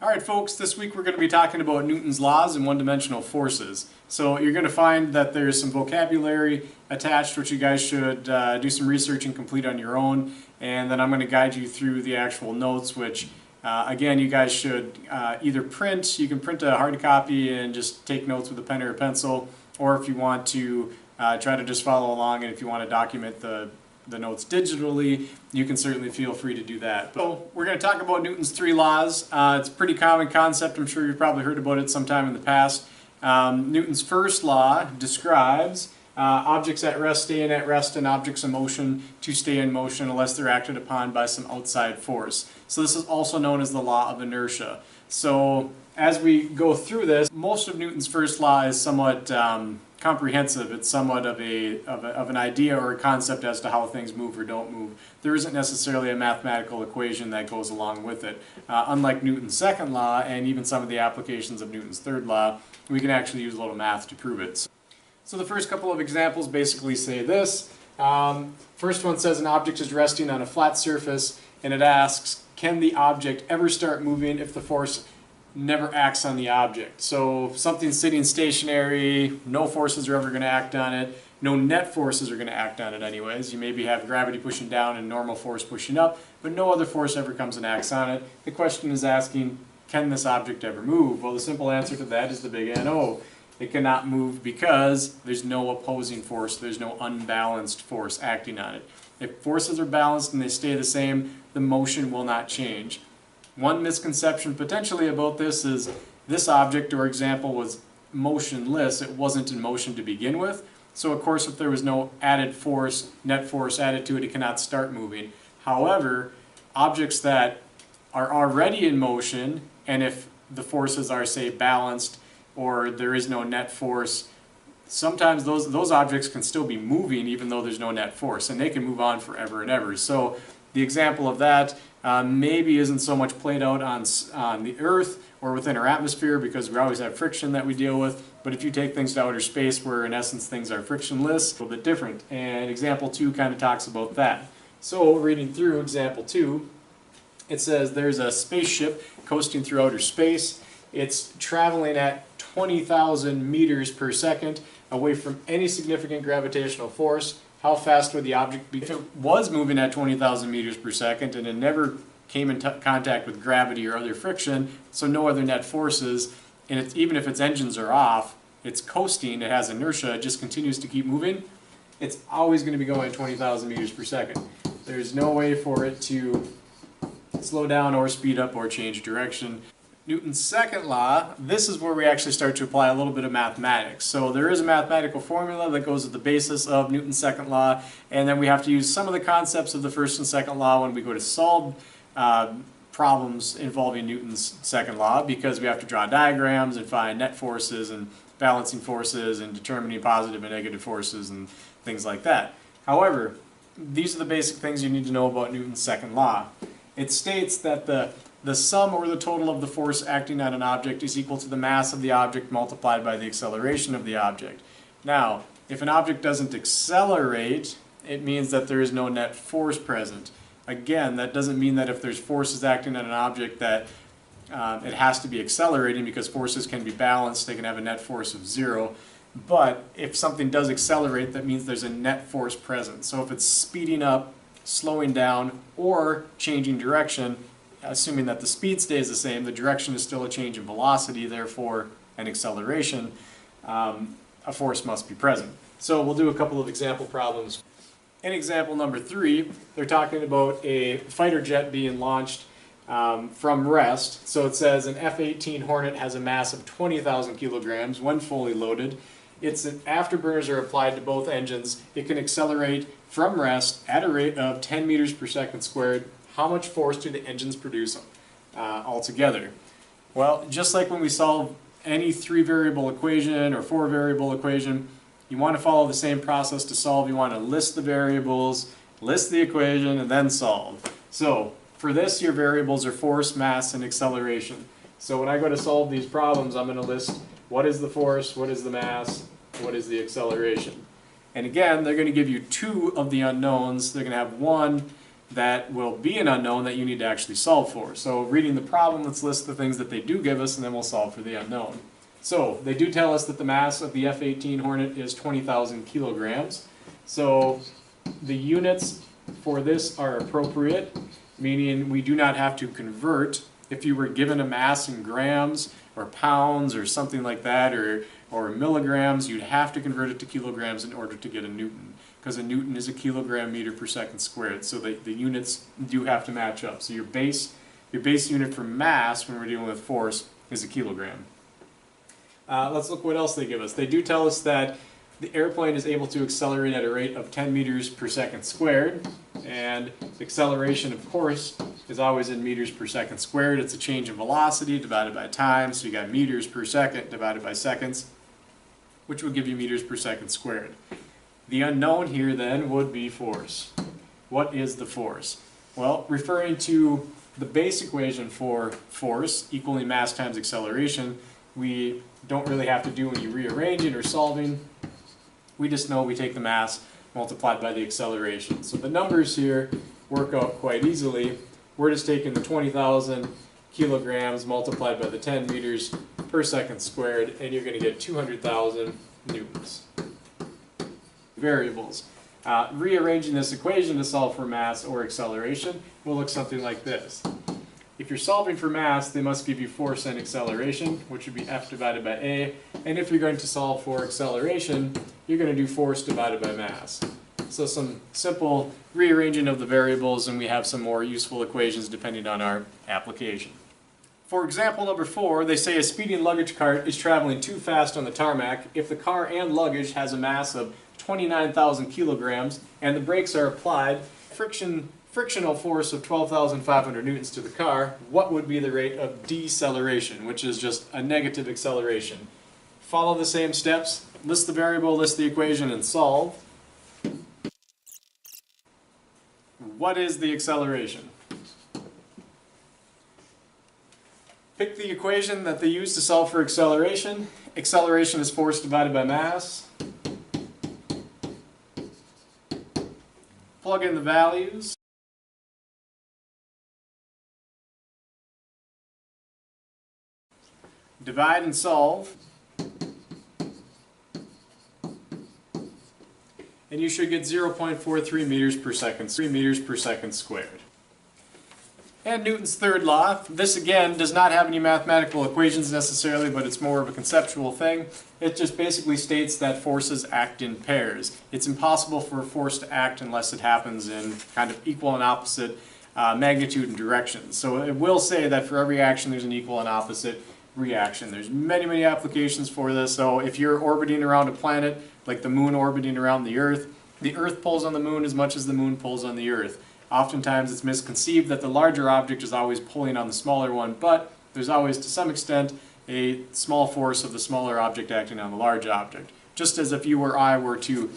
Alright folks, this week we're going to be talking about Newton's laws and one-dimensional forces. So you're going to find that there's some vocabulary attached which you guys should do some research and complete on your own, and then I'm going to guide you through the actual notes, which again you guys should either print. You can print a hard copy and just take notes with a pen or a pencil, or if you want to try to just follow along, and if you want to document the notes digitally, you can certainly feel free to do that. So we're going to talk about Newton's three laws. It's a pretty common concept. I'm sure you've probably heard about it sometime in the past. Newton's first law describes objects at rest staying at rest and objects in motion to stay in motion unless they're acted upon by some outside force. So this is also known as the law of inertia. So as we go through this, most of Newton's first law is somewhat comprehensive. It's somewhat of an idea or a concept as to how things move or don't move. There isn't necessarily a mathematical equation that goes along with it. Unlike Newton's second law and even some of the applications of Newton's third law, we can actually use a little math to prove it. So the first couple of examples basically say this. First one says an object is resting on a flat surface, and it asks, can the object ever start moving if the force never acts on the object? So if something's sitting stationary, no forces are ever going to act on it, no net forces are going to act on it anyways. You maybe have gravity pushing down and normal force pushing up, but no other force ever comes and acts on it. The question is asking, can this object ever move? Well, the simple answer to that is the big NO. It cannot move because there's no opposing force, there's no unbalanced force acting on it. If forces are balanced and they stay the same, the motion will not change. One misconception potentially about this is this object or example was motionless. It wasn't in motion to begin with. So of course if there was no added force, net force added to it, it cannot start moving. However, objects that are already in motion, and if the forces are, say, balanced or there is no net force, sometimes those objects can still be moving even though there's no net force, and they can move on forever and ever. So the example of that maybe isn't so much played out on the Earth or within our atmosphere, because we always have friction that we deal with. But if you take things to outer space where in essence things are frictionless, it's a little bit different. And example 2 kind of talks about that. So reading through example 2, it says there's a spaceship coasting through outer space. It's traveling at 20,000 meters per second away from any significant gravitational force. How fast would the object be? If it was moving at 20,000 meters per second and it never came in contact with gravity or other friction, so no other net forces, and even if its engines are off, it's coasting, it has inertia, it just continues to keep moving, it's always going to be going at 20,000 meters per second. There's no way for it to slow down or speed up or change direction. Newton's second law, this is where we actually start to apply a little bit of mathematics. So there is a mathematical formula that goes at the basis of Newton's second law, and then we have to use some of the concepts of the first and second law when we go to solve problems involving Newton's second law, because we have to draw diagrams and find net forces and balancing forces and determining positive and negative forces and things like that. However, these are the basic things you need to know about Newton's second law. It states that the sum or the total of the force acting on an object is equal to the mass of the object multiplied by the acceleration of the object. Now, if an object doesn't accelerate, it means that there is no net force present. Again, that doesn't mean that if there's forces acting on an object that it has to be accelerating, because forces can be balanced, they can have a net force of 0. But if something does accelerate, that means there's a net force present. So if it's speeding up, slowing down, or changing direction, assuming that the speed stays the same, the direction is still a change in velocity, therefore an acceleration, a force must be present. So we'll do a couple of example problems. In example number 3, they're talking about a fighter jet being launched from rest. So it says an F-18 Hornet has a mass of 20,000 kilograms when fully loaded. Its afterburners are applied to both engines. It can accelerate from rest at a rate of 10 meters per second squared. How much force do the engines produce altogether? Well, just like when we solve any 3-variable equation or 4-variable equation, you want to follow the same process to solve. You want to list the variables, list the equation, and then solve. So for this, your variables are force, mass, and acceleration. So when I go to solve these problems, I'm going to list what is the force, what is the mass, what is the acceleration. And again, they're going to give you 2 of the unknowns. They're going to have 1 that will be an unknown that you need to actually solve for. So reading the problem, let's list the things that they do give us, and then we'll solve for the unknown. So they do tell us that the mass of the F-18 Hornet is 20,000 kilograms. So the units for this are appropriate, meaning we do not have to convert. If you were given a mass in grams or pounds or something like that, or milligrams, you'd have to convert it to kilograms in order to get a newton, because a newton is a kilogram meter per second squared. So the units do have to match up. So your base unit for mass when we're dealing with force is a kilogram. Let's look what else they give us. They do tell us that the airplane is able to accelerate at a rate of 10 meters per second squared, and acceleration, of course, is always in meters per second squared. It's a change in velocity divided by time, so you got meters per second divided by seconds, which will give you meters per second squared. The unknown here then would be force. What is the force? Well, referring to the base equation for force, equaling mass times acceleration, we don't really have to do any rearranging or solving. We just know we take the mass multiplied by the acceleration. So the numbers here work out quite easily. We're just taking the 20,000 kilograms multiplied by the 10 meters per second squared, and you're going to get 200,000 newtons. Variables. Rearranging this equation to solve for mass or acceleration will look something like this. If you're solving for mass, they must give you force and acceleration, which would be F divided by A. And if you're going to solve for acceleration, you're going to do force divided by mass. So some simple rearranging of the variables, and we have some more useful equations depending on our application. For example number 4, they say a speeding luggage cart is traveling too fast on the tarmac if the car and luggage has a mass of 29,000 kilograms and the brakes are applied, frictional force of 12,500 newtons to the car. What would be the rate of deceleration, which is just a negative acceleration? Follow the same steps, list the variable, list the equation, and solve. What is the acceleration? Pick the equation that they use to solve for acceleration. Acceleration is force divided by mass. Plug in the values. Divide and solve. And you should get 0.43 meters per second, 3 meters per second squared. And Newton's third law. This again does not have any mathematical equations necessarily, but it's more of a conceptual thing. It just basically states that forces act in pairs. It's impossible for a force to act unless it happens in kind of equal and opposite magnitude and direction. So it will say that for every action there's an equal and opposite reaction. There's many applications for this. So if you're orbiting around a planet, like the moon orbiting around the Earth pulls on the moon as much as the moon pulls on the Earth. Oftentimes it's misconceived that the larger object is always pulling on the smaller one, but there's always, to some extent, a small force of the smaller object acting on the large object. Just as if you or I were to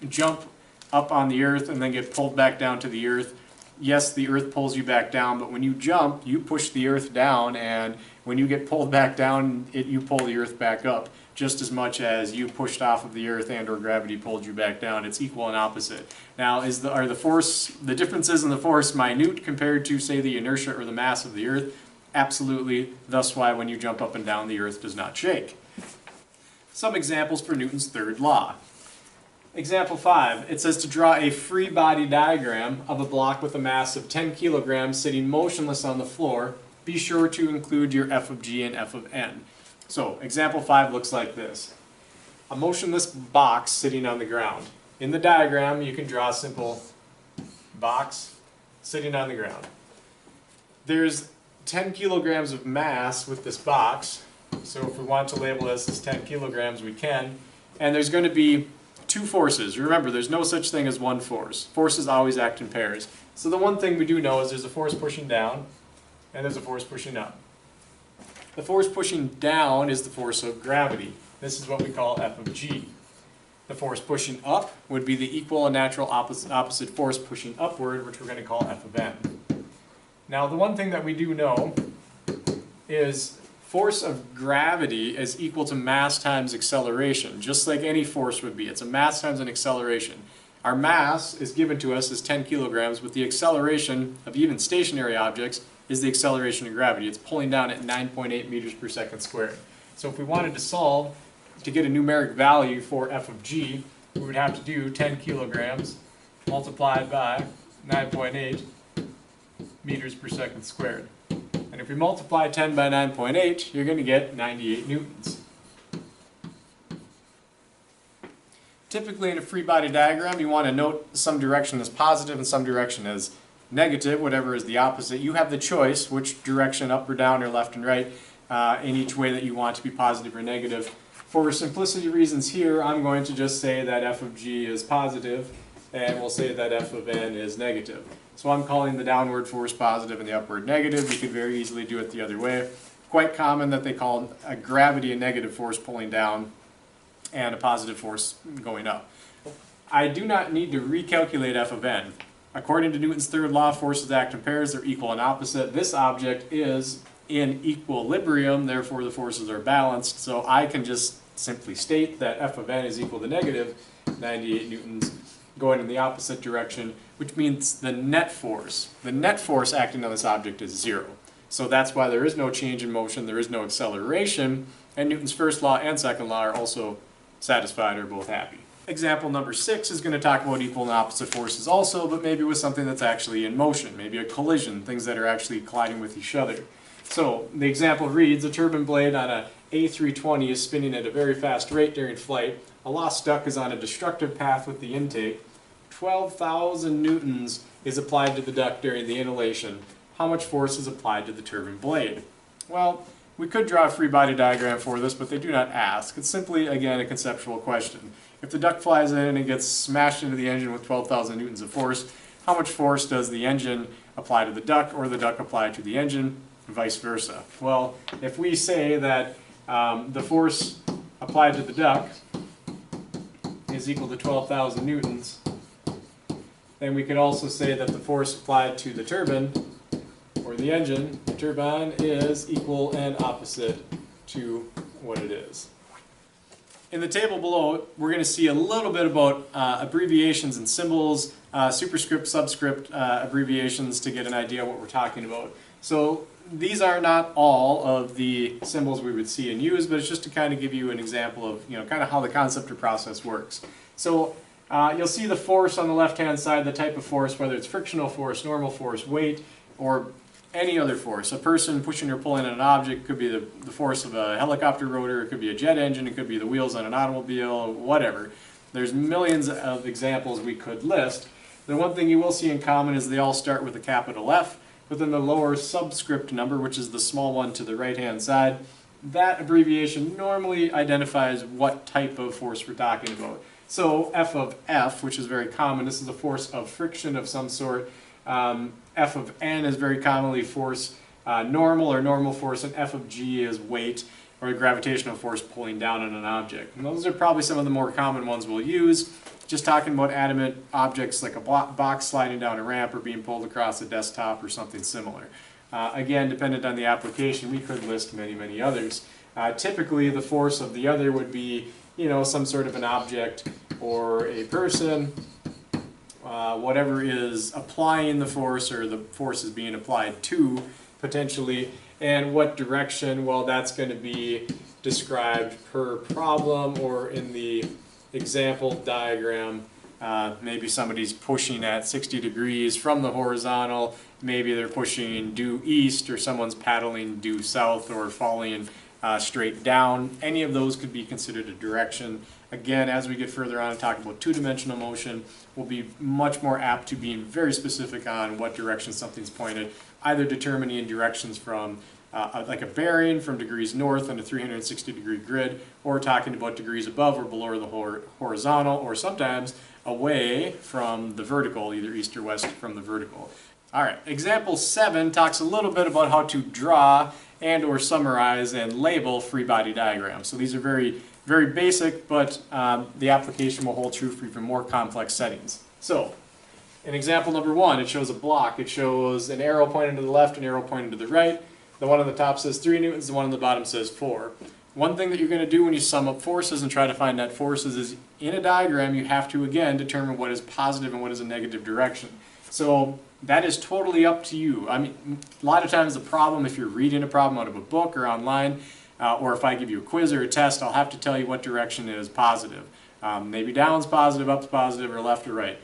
jump up on the Earth and then get pulled back down to the Earth, yes, the Earth pulls you back down, but when you jump, you push the Earth down, and when you get pulled back down, you pull the Earth back up, just as much as you pushed off of the Earth and or gravity pulled you back down. It's equal and opposite. Now, are the differences in the force minute compared to, say, the inertia or the mass of the Earth? Absolutely. Thus why when you jump up and down, the Earth does not shake. Some examples for Newton's third law. Example 5, it says to draw a free body diagram of a block with a mass of 10 kilograms sitting motionless on the floor. Be sure to include your f of g and f of n. So, example 5 looks like this. A motionless box sitting on the ground. In the diagram, you can draw a simple box sitting on the ground. There's 10 kilograms of mass with this box, so if we want to label this as 10 kilograms, we can. And there's going to be two forces. Remember, there's no such thing as one force. Forces always act in pairs. So the one thing we do know is there's a force pushing down, and there's a force pushing up. The force pushing down is the force of gravity. This is what we call F of g. The force pushing up would be the equal and natural opposite force pushing upward, which we're going to call F of n. Now, the one thing that we do know is force of gravity is equal to mass times acceleration, just like any force would be. It's a mass times an acceleration. Our mass is given to us as 10 kilograms, but the acceleration of even stationary objects is the acceleration of gravity. It's pulling down at 9.8 meters per second squared. So if we wanted to solve to get a numeric value for f of g, we would have to do 10 kilograms multiplied by 9.8 meters per second squared. And if we multiply 10 by 9.8, you're going to get 98 newtons. Typically in a free body diagram, you want to note some direction as positive and some direction as negative, whatever is the opposite. You have the choice which direction, up or down or left and right, in each way that you want to be positive or negative. For simplicity reasons here, I'm going to just say that f of g is positive, and we'll say that f of n is negative. So I'm calling the downward force positive and the upward negative. You could very easily do it the other way. Quite common that they call a gravity a negative force pulling down and a positive force going up. I do not need to recalculate f of n. According to Newton's third law, forces act in pairs, they're equal and opposite. This object is in equilibrium, therefore the forces are balanced, so I can just simply state that f of n is equal to negative 98 newtons going in the opposite direction, which means the net force acting on this object is 0. So that's why there is no change in motion, there is no acceleration, and Newton's first law and second law are also satisfied or both happy. Example number 6 is going to talk about equal and opposite forces also, but maybe with something that's actually in motion, maybe a collision, things that are actually colliding with each other. So the example reads, a turbine blade on a A320 is spinning at a very fast rate during flight. A lost duck is on a destructive path with the intake. 12,000 newtons is applied to the duck during the inhalation. How much force is applied to the turbine blade? Well, we could draw a free body diagram for this, but they do not ask. It's simply, again, a conceptual question. If the duck flies in and gets smashed into the engine with 12,000 newtons of force, how much force does the engine apply to the duck or the duck apply to the engine, and vice versa? Well, if we say that the force applied to the duck is equal to 12,000 newtons, then we could also say that the force applied to the turbine or the engine, the turbine, is equal and opposite to what it is. In the table below, we're going to see a little bit about abbreviations and symbols, superscript, subscript abbreviations to get an idea of what we're talking about. So these are not all of the symbols we would see and use, but it's just to kind of give you an example of kind of how the concept or process works. So you'll see the force on the left-hand side, the type of force, whether it's frictional force, normal force, weight, or any other force. A person pushing or pulling on an object could be the force of a helicopter rotor, it could be a jet engine, it could be the wheels on an automobile, whatever. There's millions of examples we could list. The one thing you will see in common is they all start with a capital F, but then the lower subscript number, which is the small one to the right-hand side, that abbreviation normally identifies what type of force we're talking about. So F of F, which is very common, this is a force of friction of some sort. F of N is very commonly force normal or normal force, and F of G is weight or a gravitational force pulling down on an object. And those are probably some of the more common ones we'll use. Just talking about adamant objects like a box sliding down a ramp or being pulled across a desktop or something similar. Again, dependent on the application, we could list many, many others. Typically, the force of the other would be, some sort of an object or a person. Whatever is applying the force or the force is being applied to, potentially, and what direction, well, that's going to be described per problem or in the example diagram. Maybe somebody's pushing at 60 degrees from the horizontal, maybe they're pushing due east, or someone's paddling due south or falling straight down. Any of those could be considered a direction. Again, as we get further on and talk about two-dimensional motion, we'll be much more apt to being very specific on what direction something's pointed, either determining directions from like a bearing from degrees north on a 360-degree grid, or talking about degrees above or below the horizontal, or sometimes away from the vertical, either east or west from the vertical. All right, example 7 talks a little bit about how to draw and or summarize and label free body diagrams. So these are very basic, but the application will hold true for even more complex settings. So, in example number 1, it shows a block. It shows an arrow pointing to the left, an arrow pointing to the right. The one on the top says 3 newtons, the one on the bottom says 4. One thing that you're going to do when you sum up forces and try to find net forces is, in a diagram, you have to again determine what is positive and what is a negative direction. So that is totally up to you. I mean, a lot of times the problem, if you're reading a problem out of a book or online, or if I give you a quiz or a test, I'll have to tell you what direction is positive. Maybe down's positive, up's positive, or left or right.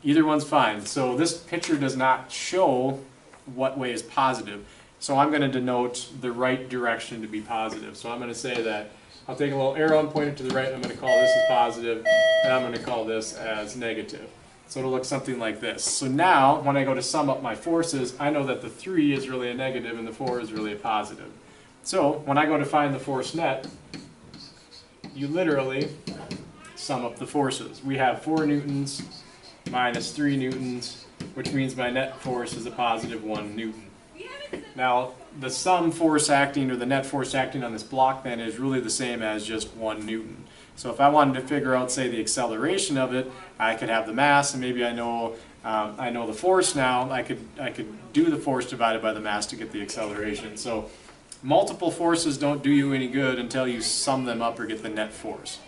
Either one's fine. So this picture does not show what way is positive. So I'm going to denote the right direction to be positive. So I'm going to say that I'll take a little arrow and point it to the right, and I'm going to call this as positive, and I'm going to call this as negative. So it'll look something like this. So now, when I go to sum up my forces, I know that the 3 is really a negative and the 4 is really a positive. So when I go to find the force net, you literally sum up the forces. We have 4 newtons minus 3 newtons, which means my net force is a positive 1 newton. Now, the sum force acting, or the net force acting on this block then, is really the same as just 1 newton. So if I wanted to figure out, say, the acceleration of it, I could have the mass, and maybe I know the force now. I could do the force divided by the mass to get the acceleration. So multiple forces don't do you any good until you sum them up or get the net force.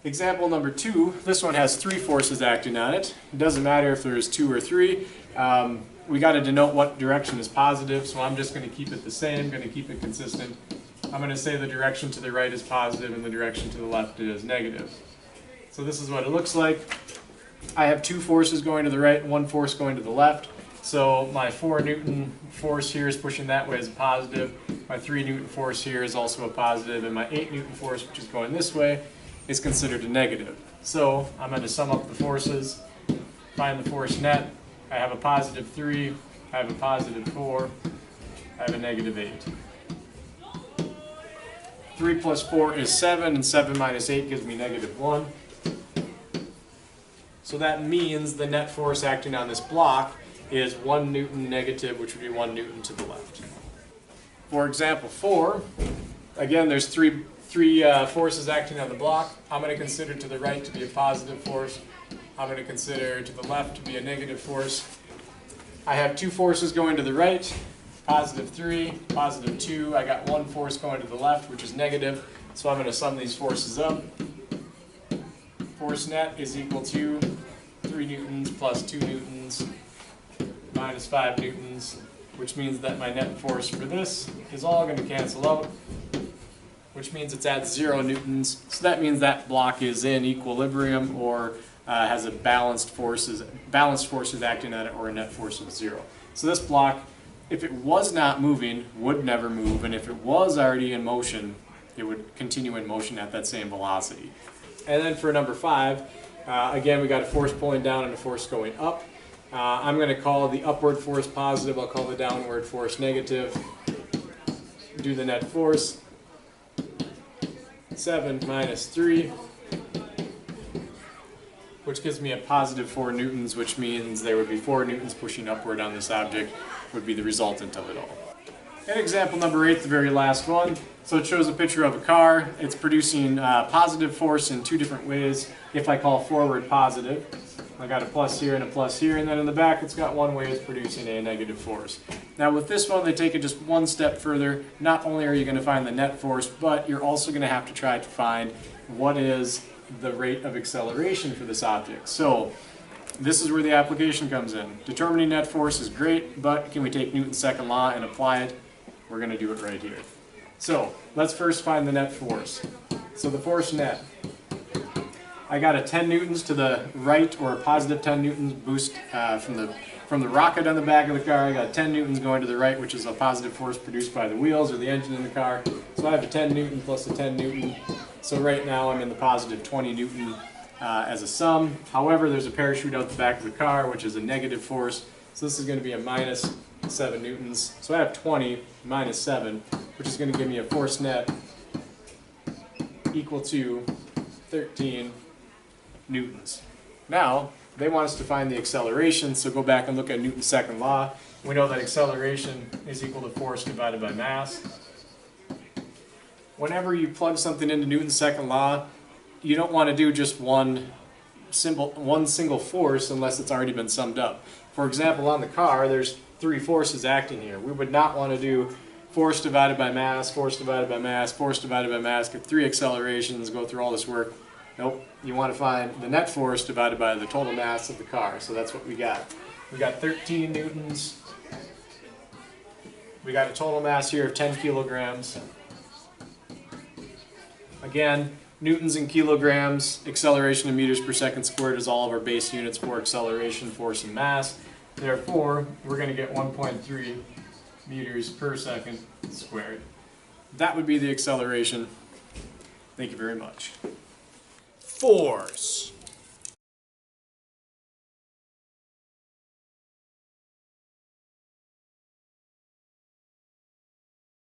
Example number 2, this one has 3 forces acting on it. It doesn't matter if there's 2 or 3. We got to denote what direction is positive, so I'm just going to keep it the same, going to keep it consistent. I'm going to say the direction to the right is positive and the direction to the left is negative. So this is what it looks like. I have 2 forces going to the right and 1 force going to the left. So my 4 Newton force here is pushing that way as a positive. My 3 Newton force here is also a positive, and my 8 Newton force, which is going this way, is considered a negative. So I'm going to sum up the forces, find the force net. I have a positive 3, I have a positive 4, I have a negative 8. 3 plus 4 is 7, and 7 minus 8 gives me negative 1. So that means the net force acting on this block is 1 Newton negative, which would be 1 Newton to the left. For example 4, again there's three forces acting on the block. I'm going to consider to the right to be a positive force. I'm going to consider to the left to be a negative force. I have 2 forces going to the right, positive 3, positive 2. I got 1 force going to the left, which is negative, so I'm going to sum these forces up. Force net is equal to 3 newtons plus 2 newtons minus 5 newtons, which means that my net force for this is all going to cancel out, which means it's at 0 newtons. So that means that block is in equilibrium, or has a balanced forces acting on it, or a net force of 0. So this block, if it was not moving, would never move, and if it was already in motion, it would continue in motion at that same velocity. And then for number 5, again we got a force pulling down and a force going up. I'm going to call the upward force positive, I'll call the downward force negative. Do the net force. 7 minus 3, which gives me a positive 4 newtons, which means there would be 4 newtons pushing upward on this object, would be the resultant of it all. And example number 8, the very last one. So it shows a picture of a car. It's producing positive force in 2 different ways. If I call forward positive, I got a plus here and a plus here, and then in the back it's got one way it's producing a negative force. Now with this one, they take it just one step further. Not only are you going to find the net force, but you're also going to have to try to find what is the rate of acceleration for this object. So this is where the application comes in. Determining net force is great, but can we take Newton's second law and apply it? We're going to do it right here. So let's first find the net force. So the force net. I got a 10 newtons to the right, or a positive 10 newtons boost from the rocket on the back of the car. I got 10 newtons going to the right, which is a positive force produced by the wheels or the engine in the car. So I have a 10 newton plus a 10 newton. So right now I'm in the positive 20 newton as a sum. However, there's a parachute out the back of the car, which is a negative force. So this is going to be a minus 7 newtons. So I have 20 minus 7, which is going to give me a force net equal to 13 newtons. Now, they want us to find the acceleration, so go back and look at Newton's second law. We know that acceleration is equal to force divided by mass. Whenever you plug something into Newton's second law, you don't want to do just one single force unless it's already been summed up. For example, on the car, there's 3 forces acting here. We would not want to do force divided by mass, force divided by mass, force divided by mass, get 3 accelerations, go through all this work. Nope, you want to find the net force divided by the total mass of the car. So that's what we got. We got 13 newtons. We got a total mass here of 10 kilograms. Again, newtons and kilograms, acceleration in meters per second squared is all of our base units for acceleration, force, and mass. Therefore, we're going to get 1.3 meters per second squared. That would be the acceleration. Thank you very much. Force.